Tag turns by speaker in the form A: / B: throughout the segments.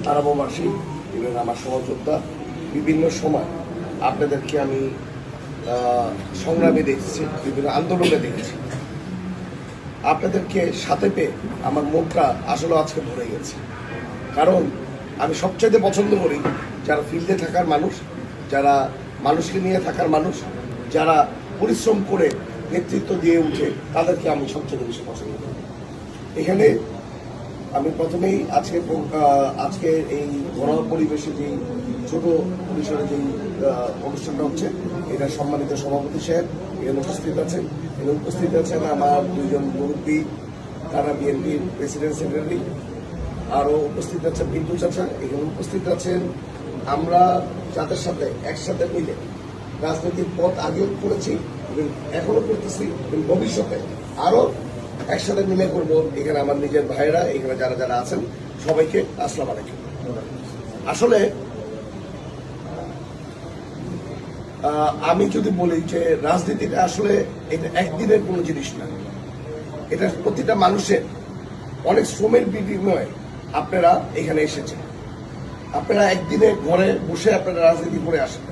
A: তারাববাসী এবং আমার সহযোদ্ধা বিভিন্ন সময় আপনাদেরকে আমি সংগ্রামে দেখেছি, বিভিন্ন আন্দোলনে দেখেছি। আপনাদেরকে সাথে পেয়ে আমার মনটা আসলে আজকে ভরে গেছে। কারণ আমি সবচাইতে পছন্দ করি যারা ফিল্ডে থাকার মানুষ, যারা মানুষকে নিয়ে থাকার মানুষ, যারা পরিশ্রম করে নেতৃত্ব দিয়ে উঠে, তাদেরকে আমি সবচেয়ে বেশি পছন্দ করি। এখানে আমি প্রথমেই আজকে এই ঘরোয়া পরিবেশে যেই ছোট পরিসরে যেই অনুষ্ঠানটা হচ্ছে, এটা সম্মানিত সভাপতি সাহেব এখানে উপস্থিত আছেন। এখানে উপস্থিত আছেন আমার দুইজন মুরব্বী, তারা বিএনপির প্রেসিডেন্ট সেক্রেটারি। আরও উপস্থিত আছেন বিন্দু চাচা, এখানে উপস্থিত আছেন আমরা যাদের সাথে একসাথে মিলে রাজনৈতিক পথ আগেও করেছি এবং এখনো করতেছি এবং ভবিষ্যতে আরও একসাথে মিলে করবো। এখানে আমার নিজের ভাইয়েরা, এখানে যারা যারা আছেন সবাইকে আসসালামু আলাইকুম। আসলে আমি যদি বলি যে রাজনীতিটা আসলে এটা একদিনের কোনো জিনিস না, এটা প্রতিটা মানুষের অনেক শ্রমের বিনিময়ে আপনারা এখানে এসেছেন। আপনারা একদিনে ঘরে বসে আপনারা রাজনীতি করে আসেন।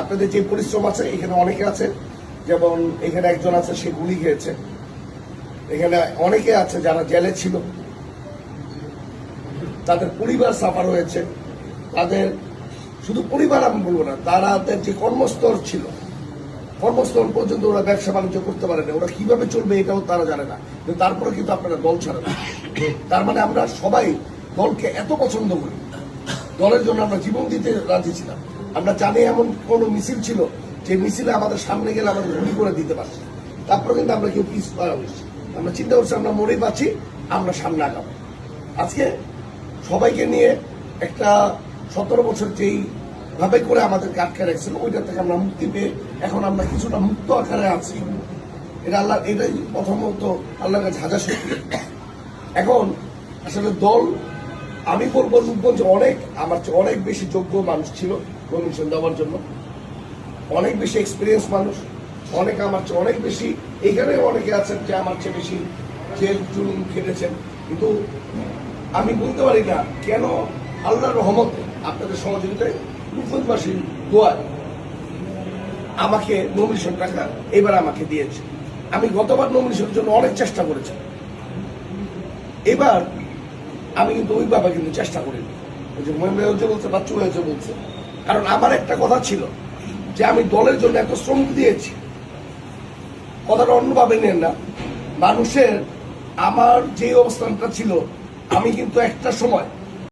A: আপনাদের যে পরিশ্রম আছে, এখানে অনেকে আছে, যেমন এখানে একজন আছে সে গুলি খেয়েছে, এখানে অনেকে আছে যারা জেলে ছিল, তাদের পরিবার সাফার হয়েছে, তাদের শুধু পরিবার আমি বলবো না, তাদের যে কর্মস্থল ছিল, কর্মস্থল পর্যন্ত ওরা ব্যবসা বাণিজ্য করতে পারে না, ওরা কিভাবে চলবে এটাও তারা জানে না। কিন্তু তারপরে কিন্তু আপনারা দল ছাড়ে না। তার মানে আমরা সবাই দলকে এত পছন্দ করি, দলের জন্য আমরা জীবন দিতে রাজি ছিলাম। আমরা জানি এমন কোন মিছিল ছিল যে মিছিলে আমাদের সামনে গেলে আমাদের গুলি করে দিতে পারছে, তারপরে কিন্তু আমরা কেউ পিস পাওয়া হয়েছি। আমরা চিন্তা করছি আমরা মরেই পাচ্ছি, আমরা সামনে আগাবো। আজকে সবাইকে নিয়ে একটা 17 বছর যেই ভাবে করে আমাদেরকে আটকে রাখছিল, ওইটা থেকে আমরা মুক্তি পেয়ে এখন আমরা কিছুটা মুক্ত আকারে আছি। এটা আল্লাহ, এটাই প্রথমত আল্লাহর কাছে হাজার শুকরিয়া। এখন আসলে দল, আমি বলবো রূপগঞ্জ অনেক আমার চেয়ে অনেক বেশি যোগ্য মানুষ ছিল নমিনেশন দেওয়ার জন্য, অনেক বেশি এক্সপিরিয়েন্স মানুষ, অনেক আমার চেয়ে অনেক বেশি, এখানে অনেকে আছেন যে আমার চেয়ে বেশি জেল জুলুম খেটেছেন। কিন্তু আমি বলতে পারি না কেন আল্লাহর রহমতে আপনাদের সহযোগিতায় রূপগঞ্জবাসীর দোয়ায় আমাকে নমিনেশন টাকা এবার আমাকে দিয়েছে। আমি গতবার নমিনেশনের জন্য অনেক চেষ্টা করেছি, এবার আমি কিন্তু ওইভাবে কিন্তু চেষ্টা করিনি, যে মহিলা হয়েছে বলছে, বাচ্চু হয়েছে বলছে। কারণ আমার একটা কথা ছিল যে আমি দলের জন্য এত শ্রম দিয়েছি, কথাটা অন্যভাবে নেন না। মানুষের আমার যে অবস্থানটা ছিল, আমি কিন্তু একটা সময়